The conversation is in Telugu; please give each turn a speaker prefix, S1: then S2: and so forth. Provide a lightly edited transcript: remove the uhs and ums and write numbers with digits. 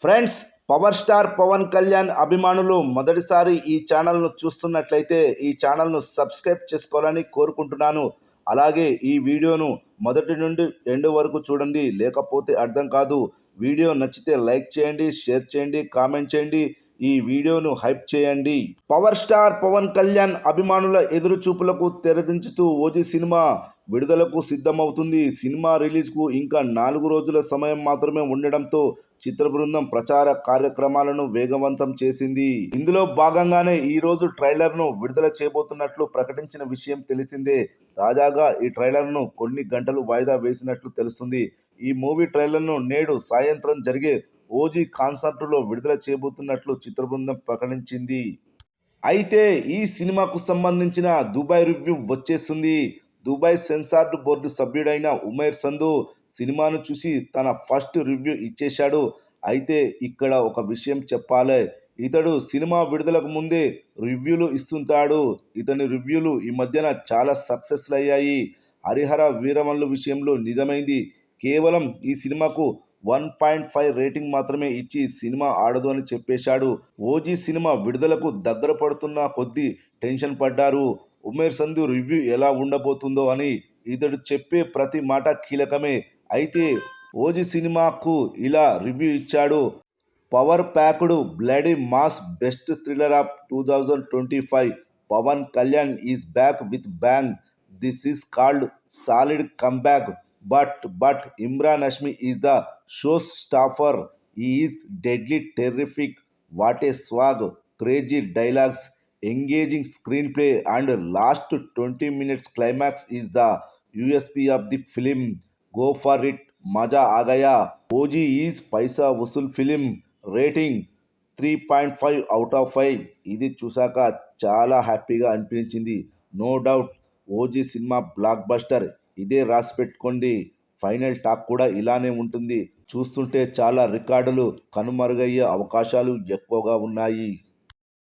S1: Friends, power star Pawan Kalyan అభిమానులు మొదటిసారి ఈ ఛానల్ను చూస్తున్నట్లయితే ఈ ఛానల్ను సబ్స్క్రైబ్ చేసుకోవాలని కోరుకుంటున్నాను. అలాగే ఈ వీడియోను మొదటి నుండి ఎండ్ వరకు చూడండి, లేకపోతే అర్థం కాదు. వీడియో నచ్చితే లైక్ చేయండి, షేర్ చేయండి, కామెంట్ చేయండి, ఈ వీడియోను హైప్ చేయండి. పవర్ స్టార్ పవన్ కళ్యాణ్ అభిమానుల ఎదురు చూపులకు తెరదించుతూ ఓజీ సినిమా విడుదలకు సిద్ధమవుతుంది. సినిమా రిలీజ్కు ఇంకా 4 రోజుల సమయం మాత్రమే ఉండడంతో చిత్ర బృందం ప్రచార కార్యక్రమాలను వేగవంతం చేసింది. ఇందులో భాగంగానే ఈ రోజు ట్రైలర్ను విడుదల చేయబోతున్నట్లు ప్రకటించిన విషయం తెలిసిందే. తాజాగా ఈ ట్రైలర్ను కొన్ని గంటలు వాయిదా వేసినట్లు తెలుస్తుంది. ఈ మూవీ ట్రైలర్ను నేడు సాయంత్రం జరిగే ఓజీ కాన్సర్ట్లో విడుదల చేయబోతున్నట్లు చిత్ర బృందం ప్రకటించింది. అయితే ఈ సినిమాకు సంబంధించిన దుబాయ్ రివ్యూ వచ్చేస్తుంది. దుబాయ్ సెన్సార్ బోర్డు సభ్యుడైన ఉమేర్ సంధు సినిమాను చూసి తన ఫస్ట్ రివ్యూ ఇచ్చేశాడు. అయితే ఇక్కడ ఒక విషయం చెప్పాలి. ఇతడు సినిమా విడుదలకు ముందే రివ్యూలు ఇస్తుంటాడు. ఇతని రివ్యూలు ఈ మధ్యన చాలా సక్సెస్లు అయ్యాయి. హరిహర వీరమల్లు విషయంలో నిజమైంది. కేవలం ఈ సినిమాకు 1.5 రేటింగ్ మాత్రమే ఇచ్చి సినిమా ఆడదు అని చెప్పేశాడు. ఓజీ సినిమా విడుదలకు దగ్గర పడుతున్న కొద్దీ టెన్షన్ పడ్డారు. ఉమేర్ సంధు రివ్యూ ఎలా ఉండబోతుందో అని. ఇతడు చెప్పే ప్రతి మాట కీలకమే. అయితే ఓజీ సినిమాకు ఇలా రివ్యూ ఇచ్చాడు. Power packed bloody mass best thriller of 2025. Pawan Kalyan is back with bang. This is called solid comeback. But Imran Hashmi is the showstopper. He is deadly terrific. What a swag, crazy dialogues, engaging screenplay, and last 20 minutes climax is the USP of the film. Go for it, maja aa gaya. OG is paisa vasool film. Rating 3.5 out of 5. ఇది చూసాక చాలా హ్యాపీగా అనిపించింది. నో డౌట్ ఓజీ సినిమా బ్లాక్ బస్టర్. ఇదే రాసి పెట్టుకోండి. ఫైనల్ టాక్ కూడా ఇలానే ఉంటుంది. చూస్తుంటే చాలా రికార్డులు కనుమరుగయ్యే అవకాశాలు ఎక్కువగా ఉన్నాయి.